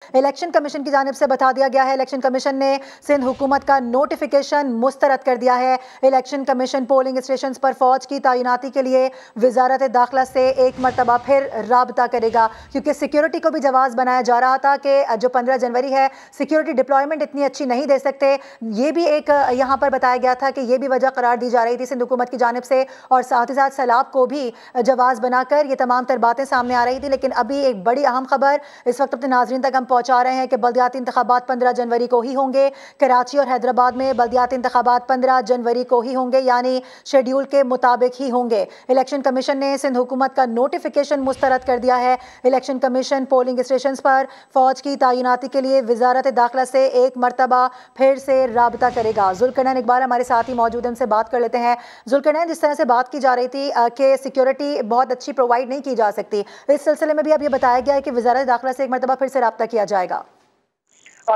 Election commission की जानिब से बता दिया गया है। इलेक्शन कमीशन ने सिंध हुकूमत का नोटिफिकेशन मुस्तरद कर दिया है। इलेक्शन कमीशन पोलिंग स्टेशन पर फौज की तैनाती के लिए वजारत दाखिला से एक मरतबा फिर राबता करेगा, क्योंकि सिक्योरिटी को भी जवाब बनाया जा रहा था कि जो 15 जनवरी है सिक्योरिटी डिप्लॉयमेंट इतनी अच्छी नहीं दे सकते। ये भी एक यहाँ पर बताया गया था कि ये भी वजह करार दी जा रही थी सिंध हुकूमत की जानिब से, और साथ ही साथ सैलाब को भी जवाब बनाकर ये तमाम तर बातें सामने आ रही थी। लेकिन अभी एक बड़ी अहम खबर इस वक्त अपने नाजरीन तक हम पहुंचा रहे हैं कि बल्दियाती इंतखाबात 15 जनवरी को ही होंगे। कराची और हैदराबाद में बल्दियाती इंतखाबात 15 जनवरी को ही होंगे, यानी शेड्यूल के मुताबिक ही होंगे। इलेक्शन कमीशन ने सिंध हुकूमत का नोटिफिकेशन मुस्तरद कर दिया है। इलेक्शन कमीशन पोलिंग स्टेशन पर फौज की तैनाती के लिए वजारत दाखिला से एक मरतबा फिर से राबता करेगा। जुल्करनैन इकबाल हमारे साथ ही मौजूद हैं, उनसे बात कर लेते हैं। जुल्करनैन, जिस तरह से बात की जा रही थी कि सिक्योरिटी बहुत अच्छी प्रोवाइड नहीं की जा सकती, इस सिलसिले में भी अब ये बताया गया है कि वजारत दाखिला से एक मरतबा फिर से राबता किया जाएगा।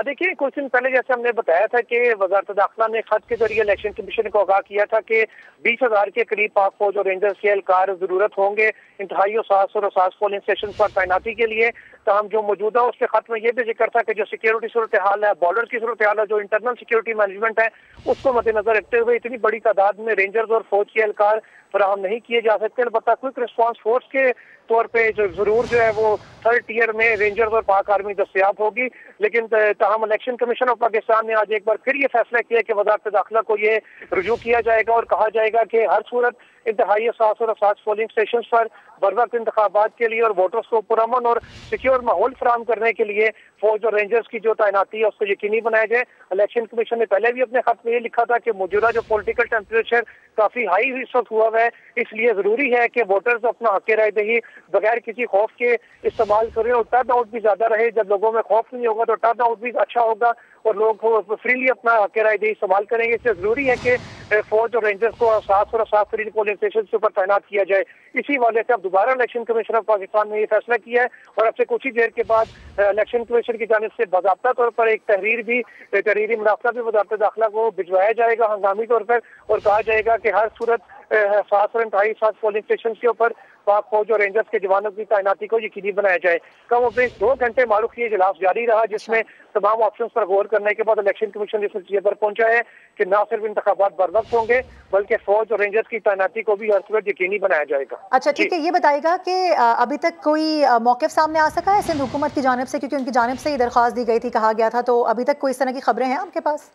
देखिए, कुछ दिन पहले जैसे हमने बताया था कि वजारत दाखिला ने खत के जरिए इलेक्शन कमीशन को आगाह किया था कि 20,000 के करीब पाक फौज और रेंजर्स के एहलकार जरूरत होंगे इंतहाई और सास पोलिंग स्टेशन पर तैनाती के लिए। तमाम जो मौजूदा उसके खत में यह भी जिक्र था कि जो सिक्योरिटी सूरत हाल है, बॉर्डर की सूरत हाल है, जो इंटरनल सिक्योरिटी मैनेजमेंट है, उसको मद्देनजर रखते हुए इतनी बड़ी तादाद में रेंजर्स और फौज के एहलकार फराहम नहीं किए जा सकते। अलबत्ता क्विक रिस्पॉन्स फोर्स के तौर पे जो जरूर जो है वो थर्ड टियर में रेंजर्स और पाक आर्मी दस्तयाब होगी। लेकिन ताहम इलेक्शन कमीशन ऑफ पाकिस्तान ने आज एक बार फिर ये फैसला किया कि वजारत दाखिला को ये रुजू किया जाएगा और कहा जाएगा कि हर सूरत इंतहाई और पोलिंग स्टेशन पर बर वक्त इंतखाबात के लिए और वोटर्स को पुरअमन और सिक्योर माहौल फराहम करने के लिए फौज और रेंजर्स की जो तैनाती है उसको यकीनी बनाया जाए। इलेक्शन कमीशन ने पहले भी अपने खत में ये लिखा था कि मौजूदा जो पॉलिटिकल टेम्परेचर काफी हाई इस वक्त हुआ है, इसलिए जरूरी है कि वोटर्स अपना हक राय दही बगैर किसी खौफ के इस्तेमाल करें और टर्न आउट भी ज्यादा रहे। जब लोगों में खौफ नहीं होगा तो टर्न आउट भी अच्छा होगा और लोग फ्रीली अपना हक राय दही इस्तेमाल करेंगे। इसलिए जरूरी है कि फौज और रेंजर्स को साफ पोलिंग स्टेशन के ऊपर तैनात किया जाए। इसी वाले से अब दोबारा इलेक्शन कमीशन ऑफ पाकिस्तान ने यह फैसला किया है और अब से कुछ ही देर के बाद इलेक्शन कमीशन की जानिब से बाज़ाब्ता तौर पर एक तहरीरी मुनाफा भी वजारत दाखिला को भिजवाया जाएगा हंगामी तौर पर, और कहा जाएगा कि हर सूरत सात और इंतहाई पोलिंग स्टेशन के ऊपर पाक फौज और रेंजर्स के जवानों की तैनाती को यकीनी बनाया जाए। कम अबेश 2 घंटे मारूफ ये इजलास जारी रहा, जिसमें तमाम ऑप्शंस पर गौर करने के बाद इलेक्शन कमीशन इस नतीजे पर पहुंचा है कि न सिर्फ इंतखाबात बर वक्त होंगे बल्कि फौज और रेंजर्स की तैनाती को भी हर सूरत यकीनी बनाया जाएगा। अच्छा, ठीक है, ये बताइएगा कि अभी तक कोई मौक़िफ़ सामने आ सका है सिंध हुकूमत की जानिब से, क्योंकि उनकी जानिब से ये दरख्वास्त दी गई थी, कहा गया था, तो अभी तक कोई इस तरह की खबरें हैं आपके पास?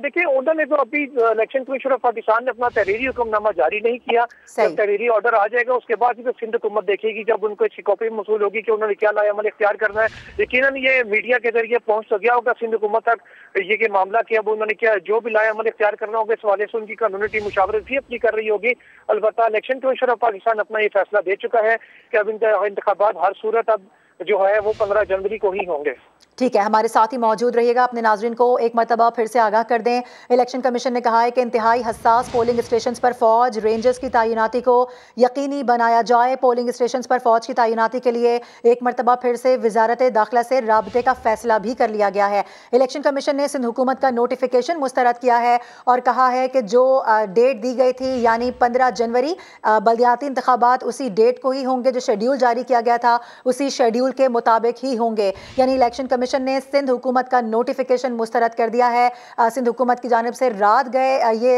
देखिए, उन्होंने तो अभी इलेक्शन कमीशन ऑफ पाकिस्तान ने अपना तहरीरी हुक्मनामा जारी नहीं किया। जब तहरीरी ऑर्डर आ जाएगा उसके बाद ही तो सिंध हुकूमत देखेगी, जब उनको इसकी कॉपी मौसूल होगी कि उन्होंने क्या लाया अमल इख्तियार करना है। यकीनन ये मीडिया के जरिए पहुंच तो गया होगा सिंध हुकूमत तक ये कि मामला कि अब उन्होंने क्या जो भी लाया अमल इख्तियार करना होगा, इस हवाले से उनकी कानूनी टीम मुशावरत भी अपनी कर रही होगी। अलबत्ता इलेक्शन कमीशन ऑफ पाकिस्तान अपना ये फैसला दे चुका है कि अब इंतखाबात हर सूरत अब जो है वो 15 जनवरी को ही होंगे। ठीक है, हमारे साथ ही मौजूद रहिएगा। अपने नाजरीन को एक मरतबा फिर से आगाह कर दें, इलेक्शन कमीशन ने कहा है कि इंतहाई हसास पोलिंग स्टेशन पर फौज रेंजर्स की तैनाती को यकीनी बनाया जाए। पोलिंग स्टेशन पर फौज की तैनाती के लिए एक मरतबा फिर से वजारत दाखिला से राबते का फैसला भी कर लिया गया है। इलेक्शन कमीशन ने सिंध हुकूमत का नोटिफिकेशन मुस्तरद किया है और कहा है कि जो डेट दी गई थी यानी 15 जनवरी बल्दियाती इंतखाबात उसी डेट को ही होंगे, जो शेड्यूल जारी किया गया था उसी शेड्यूल के मुताबिक ही होंगे। यानी इलेक्शन कमीशन ने सिंध हुकूमत का नोटिफिकेशन मुस्तरद कर दिया है। सिंध हुकूमत की जानिब से रात गए ये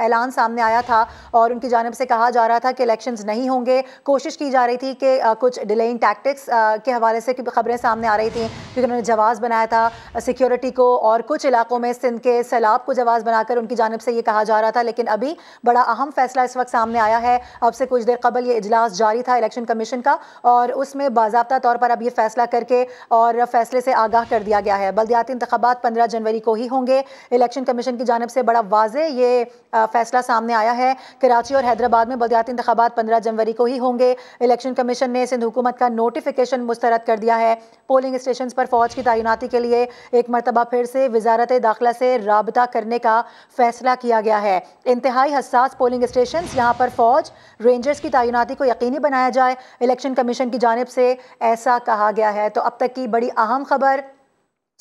ऐलान सामने आया था और उनकी जानिब से कहा जा रहा था कि इलेक्शंस नहीं होंगे। कोशिश की जा रही थी कि कुछ डिलेइंग टैक्टिक्स के हवाले से खबरें सामने आ रही थी, क्योंकि उन्होंने जवाब बनाया था सिक्योरिटी को और कुछ इलाकों में सिंध के सैलाब को जवाब बनाकर उनकी जानिब से ये कहा जा रहा था। लेकिन अभी बड़ा अहम फैसला इस वक्त सामने आया है। अब से कुछ देर कबल ये इजलास जारी था इलेक्शन कमीशन का और उसमें बाज़ाब्ता तौर पर अब ये फैसला करके और फैसले से आगाह कर दिया गया है। बल्दियाती इंतखाबात 15 जनवरी को ही होंगे। इलेक्शन कमीशन की जानिब से बड़ा वाज़े ये फैसला सामने आया है। कराची और हैदराबाद में बल्दियाती इंतखाबात 15 जनवरी को ही होंगे। इलेक्शन कमीशन ने सिंध हुकूमत का नोटिफिकेशन मुस्तरद कर दिया है। पोलिंग स्टेशन पर फौज की तैनाती के लिए एक मरतबा फिर से वजारत दाखिला से राबता करने का फैसला किया गया है। इंतहाई हसास पोलिंग स्टेशन, यहाँ पर फौज रेंजर्स की तैनाती को यकीनी बनाया जाए, इलेक्शन कमीशन की जानिब से ऐसा कहा गया है। तो अब तक की बड़ी अहम खबर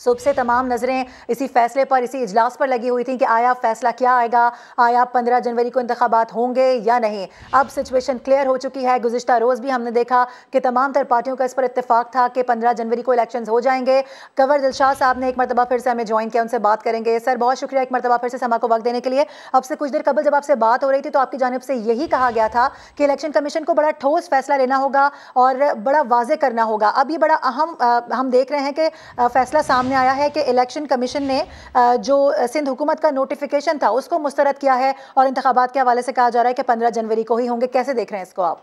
صبح سے تمام نظریں اسی فیصلے پر، اسی اجلاس پر لگی ہوئی تھیں کہ آیا فیصلہ کیا آئے گا، آیا 15 جنوری کو انتخابات ہوں گے یا نہیں۔ اب سچویشن کلیئر ہو چکی ہے۔ گزشتہ روز بھی ہم نے دیکھا کہ تمام تر پارٹیوں کا اس پر اتفاق تھا کہ 15 جنوری کو الیکشنز ہو جائیں گے۔ کنور دلشاد صاحب نے ایک مرتبہ پھر سے ہمیں جوائن کیا، ان سے بات کریں گے۔ سر بہت شکریہ ایک مرتبہ پھر سے سما کو وقت دینے کے لیے۔ اب سے کچھ دیر قبل جب آپ سے بات ہو رہی تھی تو آپ کی جانب سے یہی کہا گیا تھا کہ الیکشن کمیشن کو بڑا ٹھوس فیصلہ لینا ہوگا اور بڑا واضح کرنا ہوگا۔ اب یہ بڑا اہم ہم دیکھ رہے ہیں کہ فیصلہ سامنے آیا ہے کہ الیکشن کمیشن نے جو سندھ حکومت کا نوٹیفیکیشن تھا اس کو مسترد کیا ہے اور انتخابات کے حوالے سے کہا جا رہا ہے کہ 15 جنوری کو ہی ہوں گے۔ کیسے دیکھ رہے ہیں اس کو آپ؟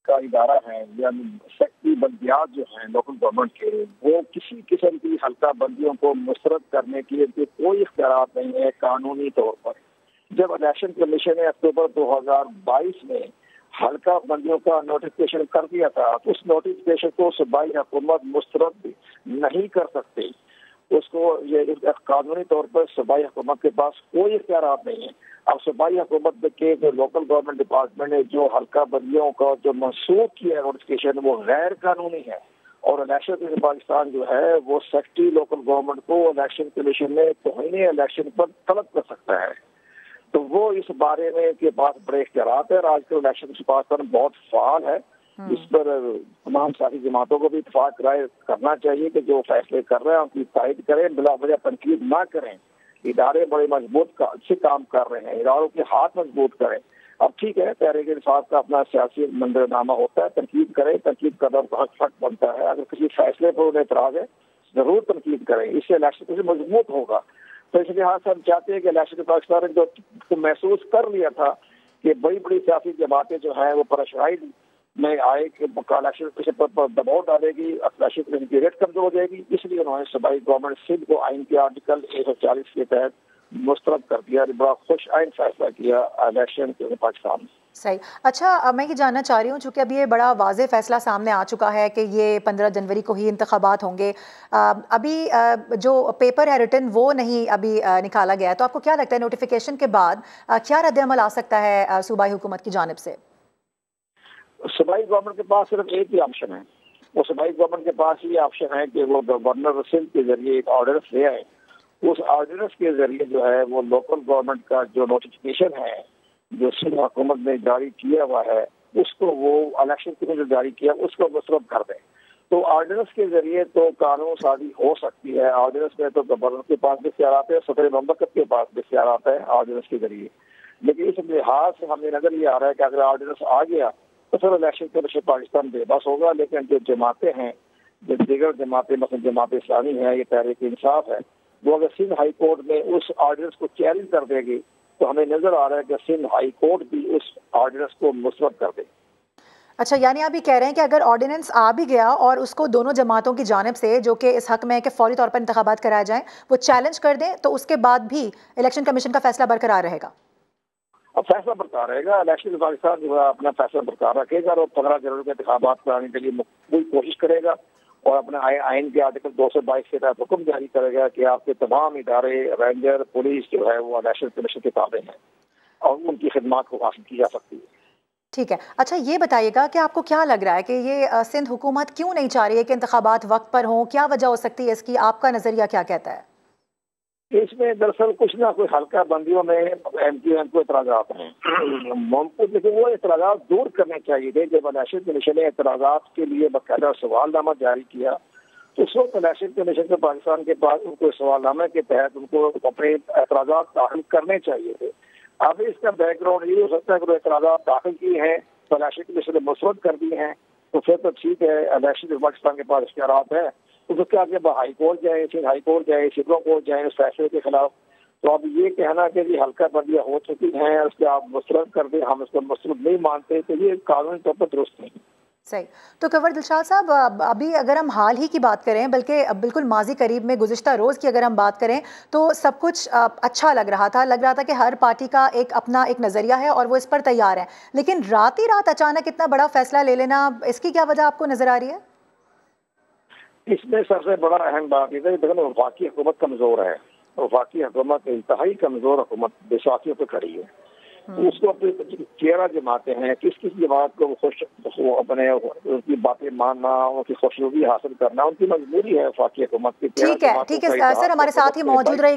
کا ادارہ ہے یعنی سیکٹری بلدیات جو ہیں لوکل گورنمنٹ کے، وہ کسی قسم کی حلقہ بندیوں کو مسترد کرنے کے کوئی اختیارات نہیں ہے قانونی طور پر۔ جب الیکشن کمیشن نے اکتوبر 2022 میں حلقہ بندیوں کا نوٹیفکیشن کر دیا تھا تو اس نوٹیفکیشن کو صوبائی حکومت مسترد نہیں کر سکتی۔ اس کو یہ قانونی طور پر صوبائی حکومت کے پاس کوئی اختیارات نہیں ہے۔ اب صوبائی حکومت کے جو لوکل گورنمنٹ ڈپارٹمنٹ نے جو حلقہ بندیوں کا جو منسوخ کیا ہے نوٹیفکیشن وہ غیر قانونی ہے، اور الیکشن کمیشن پاکستان جو ہے وہ سیکٹری لوکل گورنمنٹ کو الیکشن کمیشن میں توہین الیکشن پر طلب کر سکتا ہے۔ تو وہ اس بارے میں کے بعد بڑے اختیارات ہے اور آج کل الیکشن کمیشن پاکستان بہت فعال ہے۔ اس پر تمام سیاسی جماعتوں کو بھی اتفاق رائے کرنا چاہیے کہ جو فیصلے کر رہے ہیں ان کی تائید کریں، بلا وجہ تنقید نہ کریں۔ ادارے بڑے مضبوط سے کام کر رہے ہیں، اداروں کے ہاتھ مضبوط کریں۔ اب ٹھیک ہے، تحریک انصاف کا اپنا سیاسی منظرنامہ ہوتا ہے، تنقید کریں، تنقید کرنا حق بنتا ہے۔ اگر کسی فیصلے پر انہیں اعتراض ہے ضرور تنقید کریں، اس سے الیکشن کمیشن مضبوط ہوگا۔ تو اس لحاظ سے ہم چاہتے ہیں کہ الیکشن پاکستان نے جو محسوس کر لیا تھا کہ بڑی بڑی سیاسی جماعتیں جو ہیں وہ پرشرائی میں آئے کہ الیکشن کمیشن پر دباؤ ڈالے گی، الیکشن کمیشن کی ریٹ کمزور ہو جائے گی، اس لیے انہوں نے صوبائی گورنمنٹ سندھ کو آئین کے آرٹیکل 140 کے تحت مسترد کر دیا۔ بڑا خوش آئین فیصلہ کیا الیکشن کمیشن پاکستان نے۔ صحیح۔ اچھا، میں یہ جاننا چاہ رہی ہوں چونکہ اب یہ بڑا واضح فیصلہ سامنے آ چکا ہے کہ یہ 15 جنوری کو ہی انتخابات ہوں گے، ابھی جو پیپر ہے ریٹن وہ نہیں ابھی نکالا گیا ہے، تو آپ کو کیا لگتا ہے نوٹیفیکیشن کے بعد کیا رد عمل آ سکتا ہے صوبائی حکومت کی جانب سے؟ صوبائی گورنمنٹ کے پاس صرف ایک ہی آپشن ہے، وہ صوبائی گورنمنٹ کے پاس یہ آپشن ہے کہ وہ گورنر سندھ کے ذریعے ایک آرڈننس لے آئے، اس آرڈننس کے ذریعے جو ہے وہ لوکل گورنمنٹ کا جو نوٹیفکیشن ہے جو سندھ حکومت نے جاری کیا ہوا ہے اس کو وہ الیکشن کمیشن نے جاری کیا اس کو مسترد کر دیں۔ تو آرڈننس کے ذریعے تو قانون سازی ہو سکتی ہے۔ آرڈننس میں تو گورنر کے پاس بھی اختیارات ہے، صدر مملکت کے پاس بھی اختیارات ہے آرڈننس کے ذریعے، لیکن اس لحاظ سے ہمیں نظر یہ آ رہا ہے کہ اگر آرڈننس آ گیا تو پھر الیکشن کمیشن پاکستان بے بس ہوگا۔ لیکن جو جماعتیں ہیں، جو دیگر جماعتیں مثلا جماعت اسلامی ہے، یہ تحریک انصاف ہے، وہ اگر سندھ ہائی کورٹ میں اس آرڈننس کو چیلنج کر دے گی تو ہمیں نظر آ رہا ہے کہ سندھ ہائی کورٹ بھی اس آرڈننس کو مسترد کر دے۔ اچھا، یعنی آپ یہ کہہ رہے ہیں کہ اگر آرڈیننس آ بھی گیا اور اس کو دونوں جماعتوں کی جانب سے جو کہ اس حق میں ہے کہ فوری طور پر انتخابات کرائے جائیں وہ چیلنج کر دیں تو اس کے بعد بھی الیکشن کمیشن کا فیصلہ برقرار رہے گا؟ اب فیصلہ برقرار رہے گا، الیکشن پاکستان جو ہے اپنا فیصلہ برقرار رکھے گا اور 15 جنوری کے انتخابات کرانے کے لیے پوری کوشش کرے گا اور اپنے آئین کے آرٹیکل 222 کے تحت حکم جاری کرے گا کہ آپ کے تمام ادارے، رینجر، پولیس جو ہے وہ الیکشن کمیشن کے تابع ہیں اور ان کی خدمات کو حاصل کی جا سکتی ہے۔ ٹھیک ہے۔ اچھا، یہ بتائیے گا کہ آپ کو کیا لگ رہا ہے کہ یہ سندھ حکومت کیوں نہیں چاہ رہی ہے کہ انتخابات وقت پر ہوں؟ کیا وجہ ہو سکتی ہے اس کی؟ آپ کا نظریہ کیا کہتا ہے؟ اس میں دراصل کچھ نہ کوئی حلقہ بندیوں میں ایم کیو ایم کو اعتراضات ہیں ممکن، لیکن وہ اعتراضات دور کرنے چاہیے تھے۔ جب الیکشن کمیشن نے اعتراضات کے لیے باقاعدہ سوال نامہ جاری کیا تو اس وقت الیکشن کمیشن کے پاکستان کے پاس ان کو سوال نامے کے تحت ان کو اپنے اعتراضات داخل کرنے چاہیے تھے۔ اب اس کا بیک گراؤنڈ یہ ہو سکتا ہے کہ وہ اعتراضات داخل کیے ہیں تو الیکشن کمیشن نے مسترد کر دی ہیں تو پھر تو ٹھیک ہے، الیکشن پاکستان کے پاس اختیارات ہیں تو کیا کہ ہائی کورٹ جائیں، پھر ہائی کورٹ جائیں، سپریم کورٹ جائیں اس فیصلے کے خلاف۔ تو اب یہ کہنا کہ یہ حلقہ بندیاں ہو چکی ہیں اس کے آپ مسترد کر دیں، ہم اس کو مسترد نہیں مانتے، تو یہ قانونی طور پر درست نہیں۔ صحیح۔ تو کنور دلشاد صاحب، ابھی اگر ہم حال ہی کی بات کریں، بلکہ بالکل ماضی قریب میں گزشتہ روز کی اگر ہم بات کریں تو سب کچھ اچھا لگ رہا تھا کہ ہر پارٹی کا اپنا ایک نظریہ ہے اور وہ اس پر تیار ہے، لیکن رات ہی رات اچانک اتنا بڑا فیصلہ لے لینا، اس کی کیا وجہ آپ کو نظر آ رہی ہے؟ اس میں سب سے بڑا اہم بات یہ ہے کہ وفاقی حکومت کمزور ہے، وفاقی حکومت انتہائی کمزور حکومت بیساکھیوں پہ کھڑی ہے۔ اس کو چہرہ جماتے ہیں، کس کس جماعت کو خوش اپنے ان کی باتیں ماننا، ان کی خوشنودی حاصل کرنا ان کی مجبوری ہے وفاقی حکومت کی۔ ٹھیک ہے سر، ہمارے ساتھ ہی موجود رہے